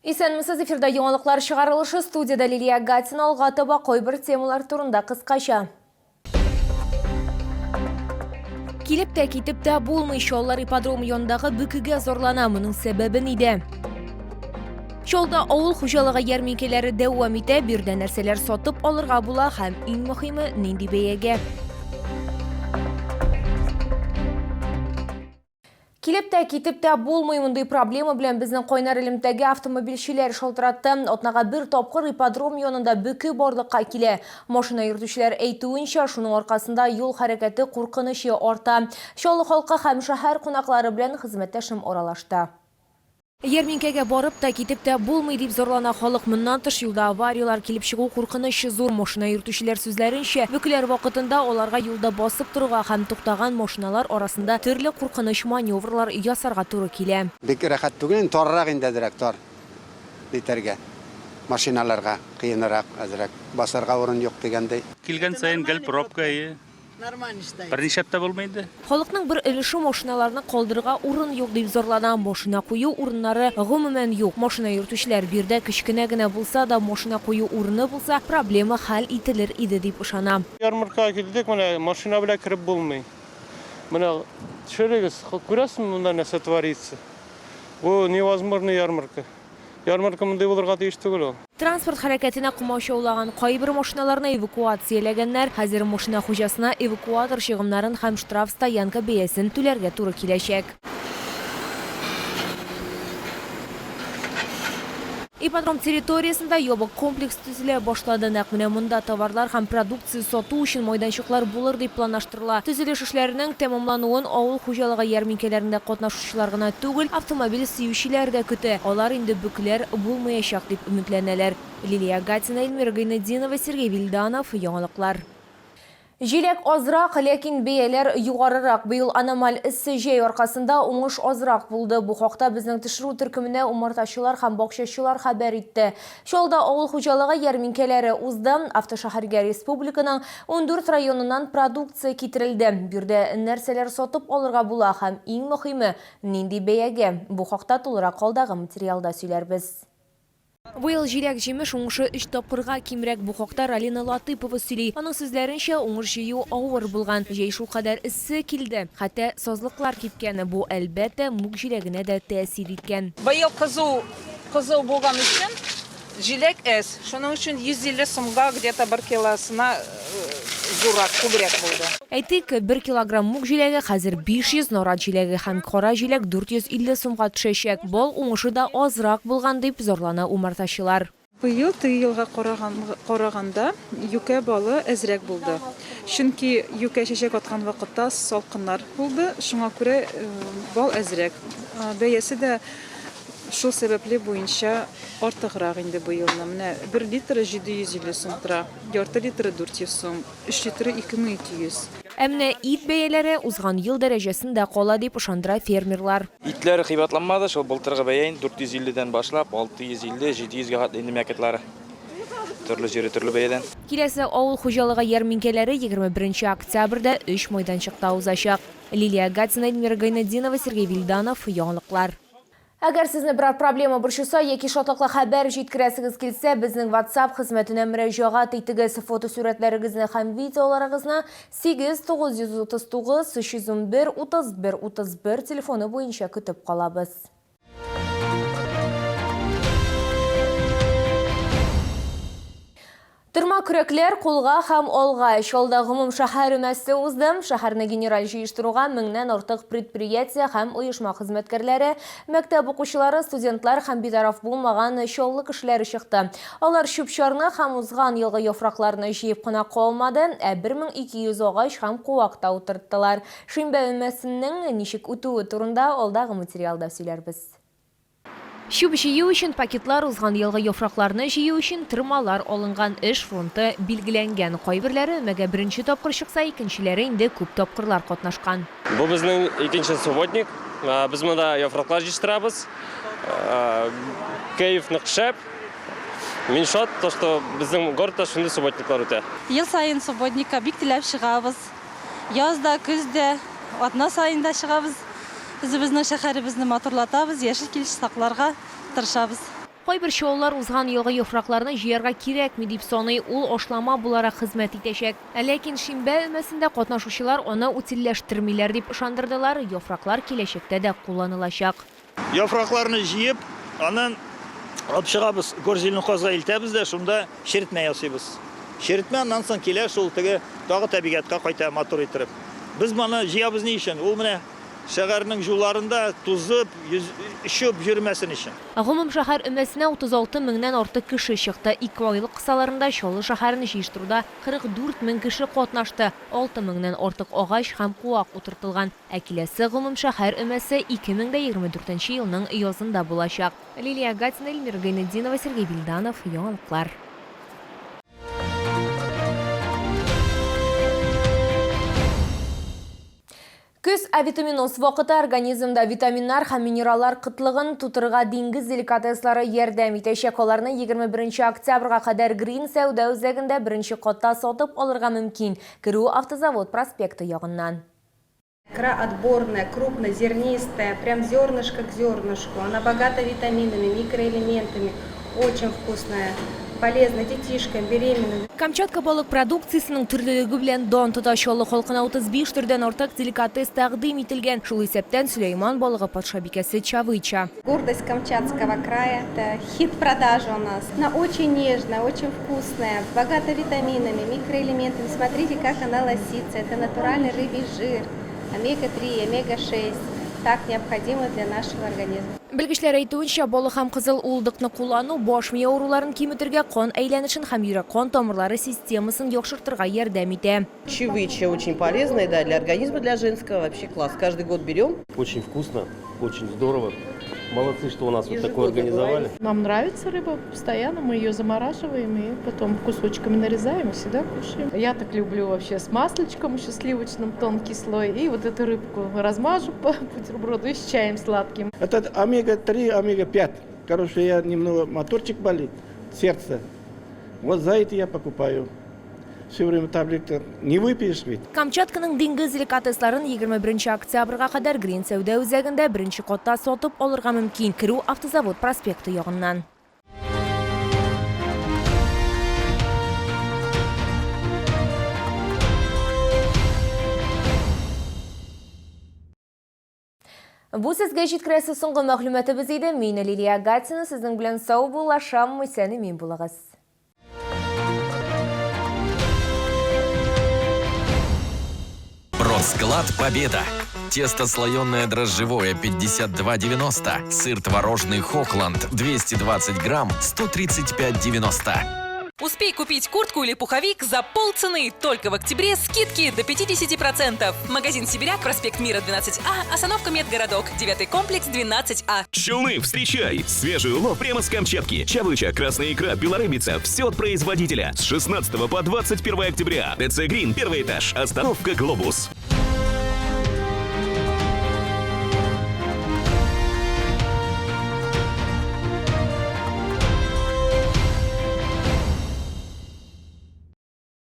Исәнмесез, эфирда яңалыклар чыгарылышы, студияда Лилия Гатина, алга таба койбір темалар турында кыскача. Килеп тә китеп тә булмый, Чоллар ипподром янындагы бүкегә зорлана, моның сәбәбе нидә? Чолда авыл хуҗалыгы ярминкәләре дәвам итә, бирдә нәрсәләр сатып алырга була һәм иң мөһиме нинди бәягә? Килеп тә китеп тә булмый, мондый проблема белән безнең Кайнар элемтәге автомобильчеләр шалтыратты. Атнага бер тапкыр ипподром янында бүке барлыкка килә. Машина йөртүчеләр әйтүенчә, шуның аркасында юл хәрәкәте куркынычы арта. Чаллы халкы һәм шәһәр кунаклары белән хезмәттәшем аралашты. Ярминкәгә барып та китеп тә булмый дип зорлана халык. Моннан тыш юлда авариялар килеп чыгу куркынычы зур. Машина йөртүчеләр сүзләренчә, бүкләр вакытында аларга юлда басып торырга һәм туктаган машиналар арасында төрле куркыныч маневрлар ясарга туры килә. Бик рәхәт түгел, торрак инде директор битәргә. Машиналарга кыенрак, әзрәк басарга урын юк дигәндәй. Килгән сайын гел пробка берничә әптә булмайды. Халыкның бер өлеше машиналарны калдырырга урын юк дип зорлана. Машина кую урыннары гомумән юк. Машина йөртүчеләр бирдә кечкенә генә булса да машина кую урыны булса, проблема хәл ителер иде дип ышана. Ярмаркага килдек, менә машина белән кирип булмый. Менә төшерегез, күрәсезме монда нәрсә творится? Бу невозможно ярмарка. Ярмарка мондай булырга тиеш түгел ул. Транспорт хәрәкәтенә кумачаулаган кайбер машиналарны эвакуацияләгәннәр. Хәзер машина хуҗасына эвакуатор чыгымнарын һәм штраф стоянка бәясен түләргә туры киләчәк. Ипподром территориясында ябык комплекс төзелә башлады. Нәкъ менә монда товарлар һәм продукция сату өчен майданчыклар булыр дип планлаштырыла. Төзелеш эшләренең тәмамлануын авыл хуҗалыгы ярминкәләрендә катнашучылар гына түгел, автомобиль сөючеләр дә көтә. Алар инде бүкләр булмаячак дип өметләнәләр. Лилия Гатина, Эльмира Гайнетдинова, Сергей Вильданов, яңалыклар. Җиләк азрак, ләкин бәяләр югарырак. Быел аномаль эссе җәй аркасында уңыш азрак булды. Бу хакта безнең төшерү төркеменә умартачылар һәм бакчачылар хәбәр итте. Чалда авыл хуҗалыгы ярминкәләре узды. Автошәһәргә республиканың 14 районыннан продукция китерелде. Бирдә нәрсәләр сатып алырга була һәм иң мөһиме нинди бәягә? Бу хакта тулырак калдагы материалда сөйләрбез. Быел җиләк җимеш уңышы 3 тапкырга кимрәк. Бу хакта Ралина Латыпова сөйли. Аның сүзләренчә, уңыш җыю авыр булган. Җәй шул кадәр эссе килде. Хәтта сазлыклар кипкәне. Бу әлбәттә мүк җиләгенә дә тәэсир иткән. Быел кызу булган өчен җиләк әз. Шуның өчен 150 сумга где-то 1 килосына зуррак, күбрәк булды. Әйтик, 1 килограмм мүк җиләге хәзер 500, нарат җиләге һәм кара җиләк 450 сумга төшәчәк. Бал уңышы да азрак булган дип зорлана умартачылар. Быел елга караганда юкә балы әзрәк булды. Чөнки юкә чәчәк аткан вакытта салкыннар булды. Шуңа күрә бал әзрәк. Бәясе дә шул сәбәпле буенча артыграк инде быелны. Менә 1 литры 750 сум тора, ярты литры 400 сум, 3 литры 2200. Әмма ит бәяләре узган ел дәрәҗәсендә кала дип ышандыра фермерлар. Итләр кыйбатланмады, шул былтыргы бәя 450-дән башлап 650-700-га хәтле мәкетләре. Төрле җире төрле бәядән. Киләсе авыл хуҗалыгы ярминкәләре 21 октябрьдә 3 майданчыкта узачак. Лилия Гатина, Эльмира Гайнетдинова, Сергей Вильданов, яңалыклар. Әгәр сезне берәр проблема борчыса яки шатлыклы хәбәр җиткерәсегез килсә, безнең WhatsApp хезмәтенә мөрәҗәгать итегез. Фотосурәтләрегезне һәм видеоларыгызны 8939 311 31 31 телефоны буенча көтеп калабыз. Тырма күрәкләр кулга һәм алга. Чалда гомум шәһәр өмәсе узды. Шәһәрне генераль җыештыруга 1000нән артык предприятие һәм оешма хезмәткәрләре, мәктәп укучылары, студентлар һәм битараф булмаган чаллы кешеләре чыкты. Алар чүп-чарны һәм узган елгы яфракларны җыеп кына калмады, 1200 агач һәм куакта утырттылар. Шимбә өмәсенең ничек үтүе турында алдагы материалда сөйләрбез. Чүп җыю өчен пакетлар, узган елгы яфракларны җыю өчен тырмалар алынган, эш фронты билгеләнгән. Кайберләре мәгә беренче тапкыр чыкса, икенчеләре инде күп тапкырлар катнашкан. Бу безнең икенче субботник. Без монда яфраклар җыштырабыз. Кайф нык шәп. Мин шат, то что безнең городта шундый субботниклар үтә. Ел сайын субботникка бик теләп чыгабыз. Язда, көздә, атна сайында чыгабыз. Безнең шәһәребезне матурлатабыз, яшел килеш сакларга тырышабыз. Кайбер чоулар узган елгы яфракларны җыярга кирәкми дип саный, ул ашлама буларак хезмәт итәчәк. Ләкин шимбә өмәсендә катнашучылар аны утилләштермиләр дип ышандырдылар, яфраклар киләчәктә дә кулланылачак. Яфракларны җыеп, аннан алып чыгабыз, горзилне каза илтәбез дә, шунда шеретмә ясыйбыз. Шеретмә аннан соң килә шул теге тагы табигатька кайта мотор иттереп. Без моны җыябыз ни өчен? Ул менә шәһәрнең юлларында тузып, ишеп йөрмәсен өчен. Гомум шәһәр өмәсенә 36 меңнән артык кеше чыкты. 2 айлык кысаларында Чаллы шәһәрен җыештыруда 44 мең кеше катнашты. 6 меңнән артык агач һәм куак утыртылган. Ә киләсе гомум шәһәр өмәсе 2024 елның язында булачак. Лилия Гатина, Эльмира Гайнетдинова, Сергей Бильданов, Яңалыклар. Көз авитаминоз вакыты организмда витаминнар һәм минераллар кытлыгын тутырга диңгез деликатеслары ярдәм итәчәк. Аларны 21 октябрьгә кадәр Green сәүдә үзәгендә беренче катта сатып алырга мөмкин. Керү Автозавод проспекты ягыннан. Икра отборная, крупнозернистая, прям зернышко к зернышку. Она богата витаминами, микроэлементами, очень вкусная. Полезно детишкам, беременным. Камчатка балык продукциясының төрлелеге белән дан тота. Чаллы халкына 35 төрдән артык деликатес тәкъдим ителгән. Шул исәптән Сөләйман балыгы патшабикәсе Чавыча. Гордость Камчатского края. Это хит-продажа у нас. Она очень нежная, очень вкусная, богата витаминами, микроэлементами. Смотрите, как она лосится. Это натуральный рыбий жир. Омега-3, омега-6. Так необходимо для нашего организма. Белгечләр әйтүенчә, балык һәм кызыл улдыкны куллану баш мия авыруларын киметергә, кан әйләнешен һәм йөрәк кан тамырлары системасын яхшыртырга ярдәм итә. Чевыча очень полезная, да, для организма, для женского. Вообще класс. Каждый год берем. Очень вкусно, очень здорово. Молодцы, что у нас вот такое организовали. Нам нравится рыба, постоянно мы ее замораживаем и потом кусочками нарезаем и всегда кушаем. Я так люблю вообще с масличком еще сливочным, тонкий слой. И вот эту рыбку размажу по бутерброду и с чаем сладким. Это омега-3, омега-5. Короче, я немного моторчик болит, сердце. Вот за это я покупаю. Все время таблетки не выпьешь ведь. Камчатканың диңгез деликатесларын 21 октябрьгә кадәр Green сәүдә үзәгендә беренче катта сатып алырга мөмкин. Керү Автозавод проспекты ягыннан. Бу сезгә җиткерәсе соңгы мәгълүматыбыз иде. Мин Лилия Гатина, сезнең белән сау булашам, исән мин булагыз. Склад Победа. Тесто слоеное дрожжевое 52,90. Сыр творожный Хохланд 220 грамм 135,90. Успей купить куртку или пуховик за полцены. Только в октябре скидки до 50%. Магазин Сибиряк, проспект Мира 12А, остановка Медгородок, 9-й комплекс 12А. Челны, встречай! Свежий улов прямо с Камчатки. Чавыча, красная икра, белорыбица. Все от производителя. С 16 по 21 октября. ТЦ Green, первый этаж. Остановка Глобус.